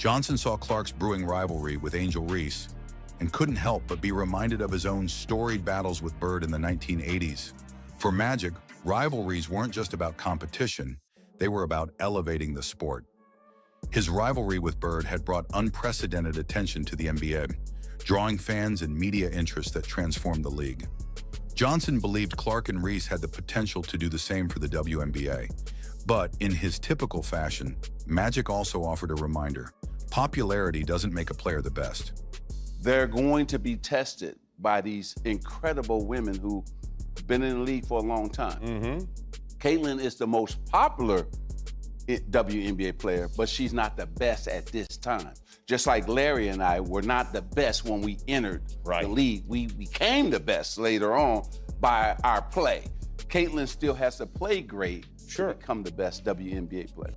Johnson saw Clark's brewing rivalry with Angel Reese and couldn't help but be reminded of his own storied battles with Bird in the 1980s. For Magic, rivalries weren't just about competition, they were about elevating the sport. His rivalry with Bird had brought unprecedented attention to the NBA, drawing fans and media interest that transformed the league. Johnson believed Clark and Reese had the potential to do the same for the WNBA. But in his typical fashion, Magic also offered a reminder: popularity doesn't make a player the best. They're going to be tested by these incredible women who've been in the league for a long time. Caitlin is the most popular WNBA player, but she's not the best at this time. Just like Larry and I were not the best when we entered the league. We became the best later on by our play. Caitlin still has to play great to become the best WNBA player.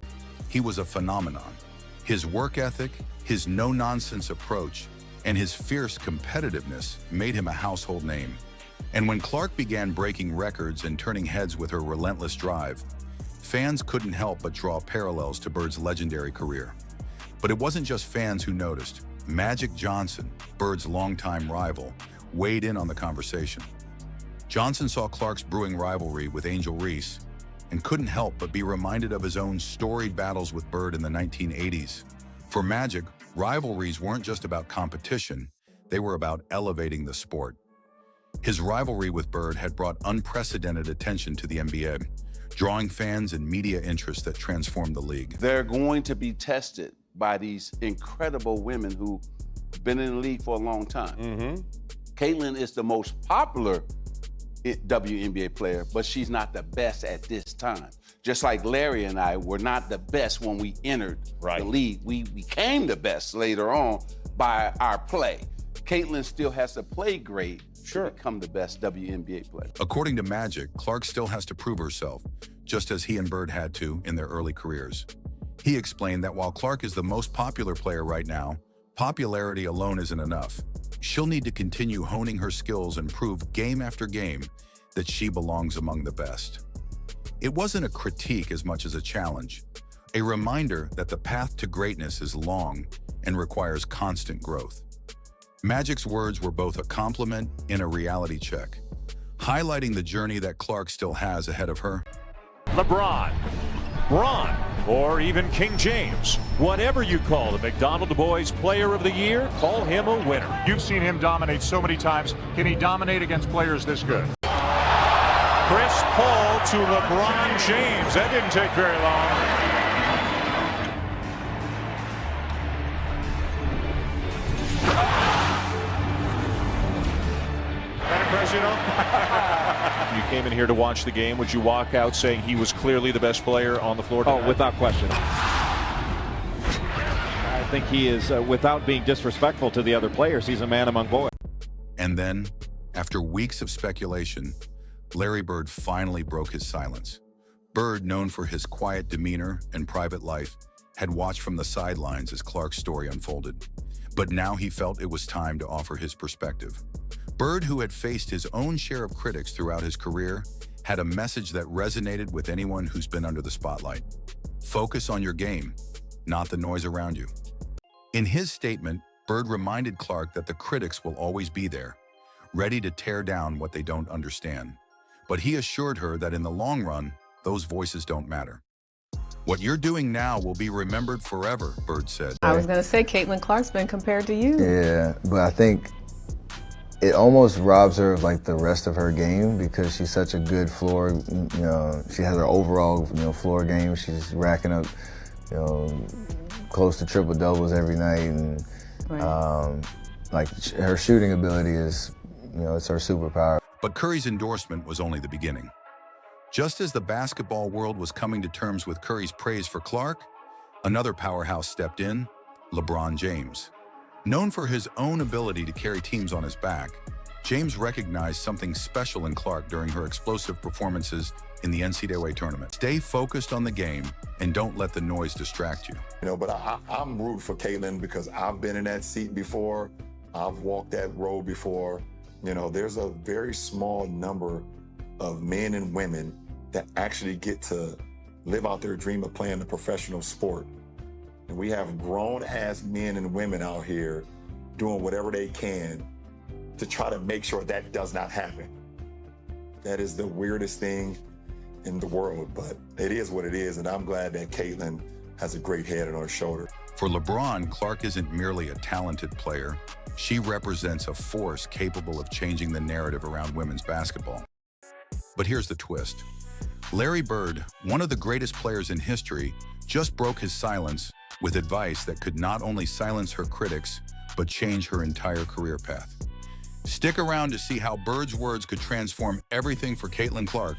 He was a phenomenon. His work ethic, his no-nonsense approach, and his fierce competitiveness made him a household name. And when Clark began breaking records and turning heads with her relentless drive, fans couldn't help but draw parallels to Bird's legendary career. But it wasn't just fans who noticed. Magic Johnson, Bird's longtime rival, weighed in on the conversation. Johnson saw Clark's brewing rivalry with Angel Reese and couldn't help but be reminded of his own storied battles with Bird in the 1980s. For Magic, rivalries weren't just about competition, they were about elevating the sport. His rivalry with Bird had brought unprecedented attention to the NBA, drawing fans and media interest that transformed the league. They're going to be tested by these incredible women who've been in the league for a long time. Caitlin is the most popular WNBA player, but she's not the best at this time. Just like Larry and I were not the best when we entered the league. We became the best later on by our play. Caitlin still has to play great to become the best WNBA player. According to Magic, Clark still has to prove herself, just as he and Bird had to in their early careers. He explained that while Clark is the most popular player right now, popularity alone isn't enough. She'll need to continue honing her skills and prove game after game that she belongs among the best. It wasn't a critique as much as a challenge, a reminder that the path to greatness is long and requires constant growth. Magic's words were both a compliment and a reality check, highlighting the journey that Clark still has ahead of her. LeBron, Bron, or even King James. Whatever you call the McDonald Boys Player of the Year, call him a winner. You've seen him dominate so many times. Can he dominate against players this good? Chris Paul to LeBron James. That didn't take very long. You came in here to watch the game. Would you walk out saying he was clearly the best player on the floor tonight? Oh, without question. I think he is, without being disrespectful to the other players, he's a man among boys. And then, after weeks of speculation, Larry Bird finally broke his silence. Bird, known for his quiet demeanor and private life, had watched from the sidelines as Clark's story unfolded. But now he felt it was time to offer his perspective. Bird, who had faced his own share of critics throughout his career, had a message that resonated with anyone who's been under the spotlight. Focus on your game, not the noise around you. In his statement, Bird reminded Clark that the critics will always be there, ready to tear down what they don't understand. But he assured her that in the long run, those voices don't matter. What you're doing now will be remembered forever, Bird said. I was going to say Caitlin Clark's been compared to you. Yeah, but I think it almost robs her of like the rest of her game because she's such a good floor, she has her overall, floor game. She's racking up, close to triple doubles every night, and like her shooting ability is, it's her superpower. But Curry's endorsement was only the beginning. Just as the basketball world was coming to terms with Curry's praise for Clark, another powerhouse stepped in, LeBron James. Known for his own ability to carry teams on his back, James recognized something special in Clark during her explosive performances in the NCAA tournament. Stay focused on the game and don't let the noise distract you. But I'm rooting for Caitlin because I've been in that seat before. I've walked that road before. There's a very small number of men and women that actually get to live out their dream of playing a professional sport. And we have grown-ass men and women out here doing whatever they can to try to make sure that does not happen. That is the weirdest thing in the world, but it is what it is, and I'm glad that Caitlin has a great head on her shoulder. For LeBron, Clark isn't merely a talented player. She represents a force capable of changing the narrative around women's basketball. But here's the twist. Larry Bird, one of the greatest players in history, just broke his silence with advice that could not only silence her critics, but change her entire career path. Stick around to see how Bird's words could transform everything for Caitlin Clark.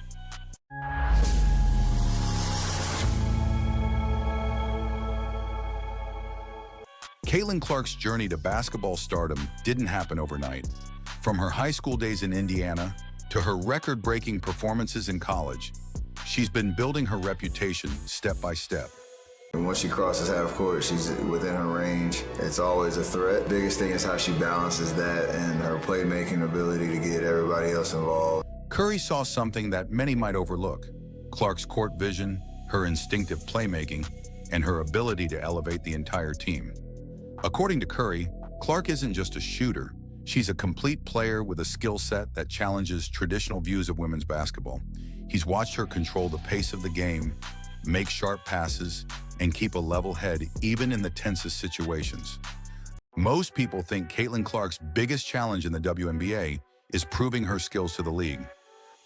Caitlin Clark's journey to basketball stardom didn't happen overnight. From her high school days in Indiana to her record-breaking performances in college, she's been building her reputation step by step. And once she crosses half court, she's within her range. It's always a threat. Biggest thing is how she balances that and her playmaking ability to get everybody else involved. Curry saw something that many might overlook: Clark's court vision, her instinctive playmaking, and her ability to elevate the entire team. According to Curry, Clark isn't just a shooter. She's a complete player with a skill set that challenges traditional views of women's basketball. He's watched her control the pace of the game, make sharp passes, and keep a level head even in the tensest situations. Most people think Caitlin Clark's biggest challenge in the WNBA is proving her skills to the league.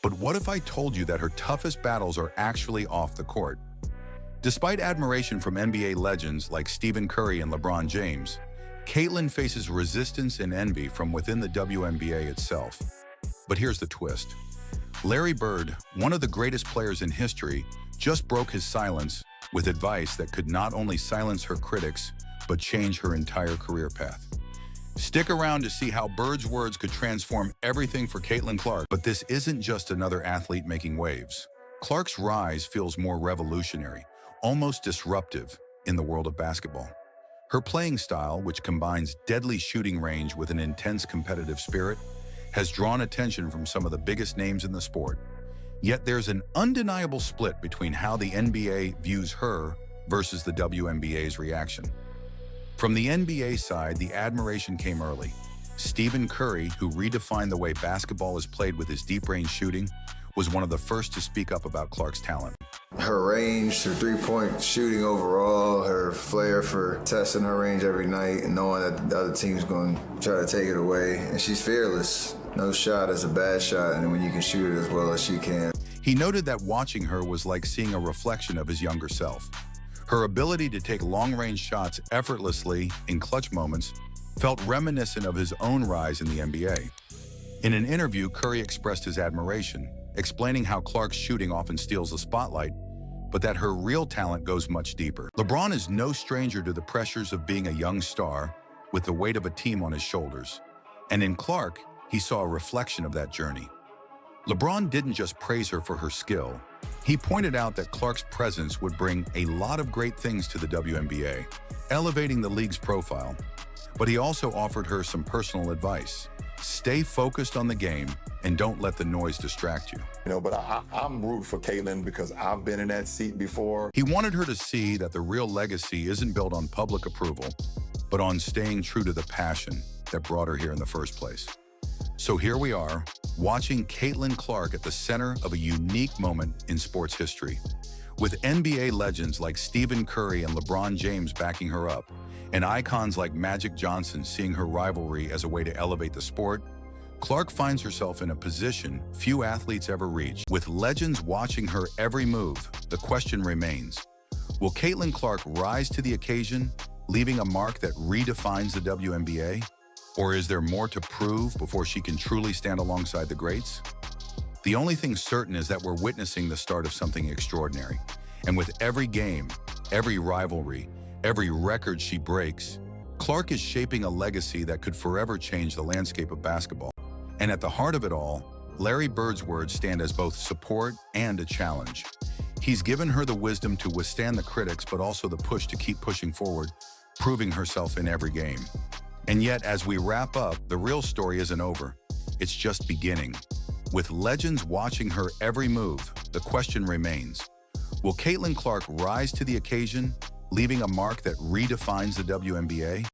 But what if I told you that her toughest battles are actually off the court? Despite admiration from NBA legends like Stephen Curry and LeBron James, Caitlin faces resistance and envy from within the WNBA itself. But here's the twist. Larry Bird, one of the greatest players in history, just broke his silence with advice that could not only silence her critics, but change her entire career path. Stick around to see how Bird's words could transform everything for Caitlin Clark. But this isn't just another athlete making waves. Clark's rise feels more revolutionary, almost disruptive in the world of basketball. Her playing style, which combines deadly shooting range with an intense competitive spirit, has drawn attention from some of the biggest names in the sport. Yet there's an undeniable split between how the NBA views her versus the WNBA's reaction. From the NBA side, the admiration came early. Stephen Curry, who redefined the way basketball is played with his deep-range shooting, was one of the first to speak up about Clark's talent. Her range, her three-point shooting overall, her flair for testing her range every night and knowing that the other team's going to try to take it away. And she's fearless. No shot is a bad shot, and when you can shoot it as well as she can. He noted that watching her was like seeing a reflection of his younger self. Her ability to take long-range shots effortlessly in clutch moments felt reminiscent of his own rise in the NBA. In an interview, Curry expressed his admiration, explaining how Clark's shooting often steals the spotlight, but that her real talent goes much deeper. LeBron is no stranger to the pressures of being a young star with the weight of a team on his shoulders. And in Clark, he saw a reflection of that journey. LeBron didn't just praise her for her skill. He pointed out that Clark's presence would bring a lot of great things to the WNBA, elevating the league's profile. But he also offered her some personal advice. Stay focused on the game and don't let the noise distract you. But I'm rooting for Caitlin because I've been in that seat before. He wanted her to see that the real legacy isn't built on public approval, but on staying true to the passion that brought her here in the first place. So here we are, watching Caitlin Clark at the center of a unique moment in sports history. With NBA legends like Stephen Curry and LeBron James backing her up, and icons like Magic Johnson seeing her rivalry as a way to elevate the sport, Clark finds herself in a position few athletes ever reach. With legends watching her every move, the question remains, will Caitlin Clark rise to the occasion, leaving a mark that redefines the WNBA? Or is there more to prove before she can truly stand alongside the greats? The only thing certain is that we're witnessing the start of something extraordinary. And with every game, every rivalry, every record she breaks, Clark is shaping a legacy that could forever change the landscape of basketball. And at the heart of it all, Larry Bird's words stand as both support and a challenge. He's given her the wisdom to withstand the critics, but also the push to keep pushing forward, proving herself in every game. And yet, as we wrap up, the real story isn't over. It's just beginning. With legends watching her every move, the question remains, will Caitlin Clark rise to the occasion, leaving a mark that redefines the WNBA?